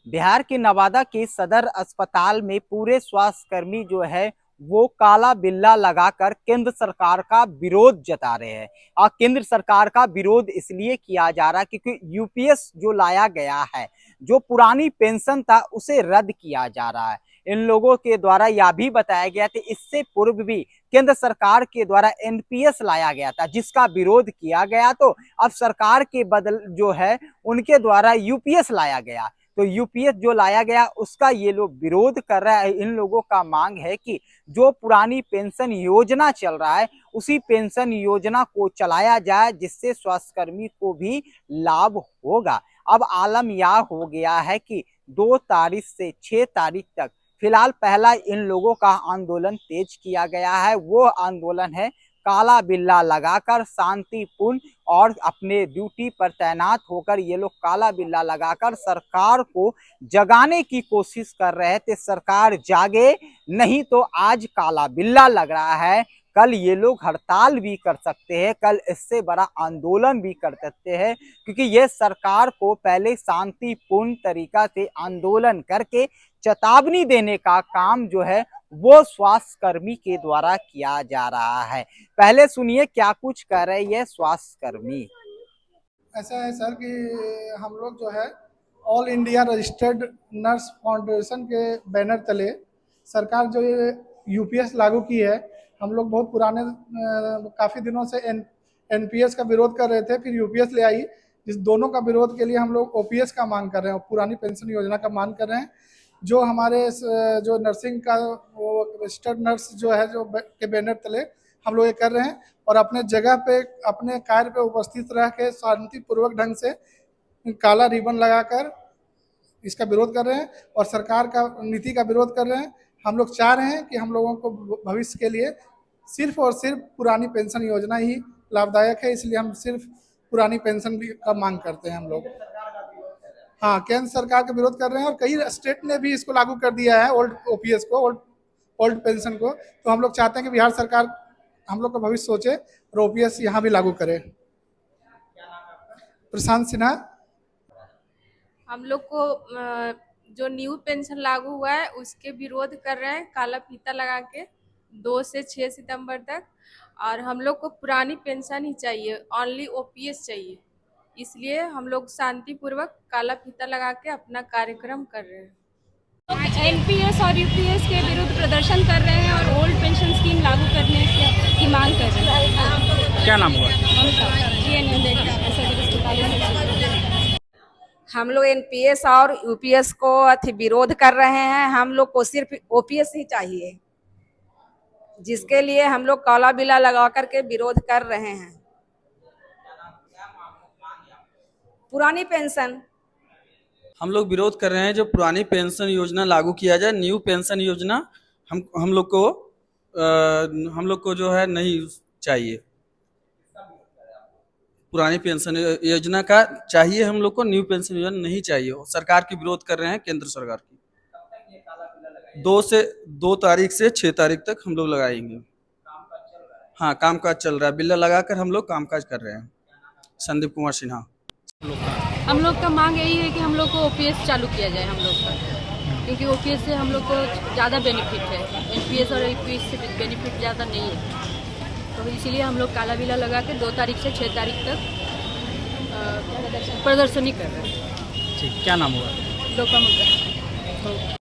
बिहार के नवादा के सदर अस्पताल में पूरे स्वास्थ्यकर्मी जो है वो काला बिल्ला लगाकर केंद्र सरकार का विरोध जता रहे हैं। और केंद्र सरकार का विरोध इसलिए किया जा रहा है क्योंकि यूपीएस जो लाया गया है, जो पुरानी पेंशन था उसे रद्द किया जा रहा है। इन लोगों के द्वारा यह भी बताया गया था इससे पूर्व भी केंद्र सरकार के द्वारा एनपीएस लाया गया था जिसका विरोध किया गया, तो अब सरकार के बदल जो है उनके द्वारा यूपीएस लाया गया। तो यूपीएस जो लाया गया उसका ये लोग विरोध कर रहा है। इन लोगों का मांग है कि जो पुरानी पेंशन योजना चल रहा है उसी पेंशन योजना को चलाया जाए जिससे स्वास्थ्यकर्मी को भी लाभ होगा। अब आलम यह हो गया है कि 2 तारीख से 6 तारीख तक फिलहाल पहला इन लोगों का आंदोलन तेज किया गया है। वो आंदोलन है काला बिल्ला लगाकर शांतिपूर्ण और अपने ड्यूटी पर तैनात होकर ये लोग काला बिल्ला लगाकर सरकार को जगाने की कोशिश कर रहे थे। सरकार जागे, नहीं तो आज काला बिल्ला लग रहा है, कल ये लोग हड़ताल भी कर सकते हैं, कल इससे बड़ा आंदोलन भी कर सकते हैं क्योंकि ये सरकार को पहले शांतिपूर्ण तरीका से आंदोलन करके चेतावनी देने का काम जो है वो स्वास्थ्यकर्मी के द्वारा किया जा रहा है। पहले सुनिए क्या कुछ कह रहे हैं ये स्वास्थ्यकर्मी। ऐसा है सर कि हम लोग जो है all India registered nurse foundation के बैनर तले सरकार जो ये यूपीएस लागू की है, हम लोग बहुत पुराने काफ़ी दिनों से एनपीएस का विरोध कर रहे थे, फिर यूपीएस ले आई। इस दोनों का विरोध के लिए हम लोग ओपीएस का मांग कर रहे हैं, पुरानी पेंशन योजना का मांग कर रहे हैं। जो हमारे जो नर्सिंग का वो रजिस्टर्ड नर्स जो है जो के बैनर तले हम लोग ये कर रहे हैं और अपने जगह पे अपने कार्य पे उपस्थित रह के शांतिपूर्वक ढंग से काला रिबन लगाकर इसका विरोध कर रहे हैं और सरकार का नीति का विरोध कर रहे हैं। हम लोग चाह रहे हैं कि हम लोगों को भविष्य के लिए सिर्फ और सिर्फ पुरानी पेंशन योजना ही लाभदायक है, इसलिए हम सिर्फ पुरानी पेंशन भी का मांग करते हैं हम लोग। हाँ, केंद्र सरकार का विरोध कर रहे हैं और कई स्टेट ने भी इसको लागू कर दिया है, ओल्ड ओपीएस को, ओल्ड पेंशन को। तो हम लोग चाहते हैं कि बिहार सरकार हम लोग का भविष्य सोचे और ओपीएस यहाँ भी लागू करे। प्रशांत सिन्हा। हम लोग को जो न्यू पेंशन लागू हुआ है उसके विरोध कर रहे हैं काला फीता लगा के 2 से 6 सितंबर तक। और हम लोग को पुरानी पेंशन ही चाहिए, ओनली ओपीएस चाहिए, इसलिए हम लोग शांतिपूर्वक काला फीता लगा के अपना कार्यक्रम कर रहे हैं। एनपीएस और यूपीएस के विरुद्ध प्रदर्शन कर रहे हैं और ओल्ड पेंशन स्कीम लागू करने की मांग कर रहे हैं। क्या नाम हुआ? हम लोग एनपीएस और यूपीएस को विरोध कर रहे हैं। हम लोग को सिर्फ ओपीएस ही चाहिए, जिसके लिए हम लोग काला बिल्ला लगा करके विरोध कर रहे हैं। पुरानी पेंशन हम लोग विरोध कर रहे हैं, जो पुरानी पेंशन योजना लागू किया जाए, न्यू पेंशन योजना हम लोग को जो है नहीं चाहिए। पुरानी पेंशन योजना का चाहिए हम लोग को, न्यू पेंशन योजना नहीं चाहिए। सरकार की विरोध कर रहे हैं, केंद्र सरकार की। 2 तारीख से 6 तारीख तक हम लोग लगाएंगे। हाँ, कामकाज चल रहा है, बिल्ला लगाकर हम लोग कामकाज कर रहे हैं। संदीप कुमार सिन्हा। हम लोग का मांग यही है कि हम लोग को ओपीएस चालू किया जाए हम लोग का, क्योंकि ओपीएस से हम लोग को ज़्यादा बेनिफिट है, एनपीएस और यूपीएस से बेनिफिट ज़्यादा नहीं है। तो इसीलिए हम लोग काला बिल्ला लगा के 2 तारीख से 6 तारीख तक प्रदर्शनी कर रहे हैं। ठीक, क्या नाम हुआ? लोका मुद्रा।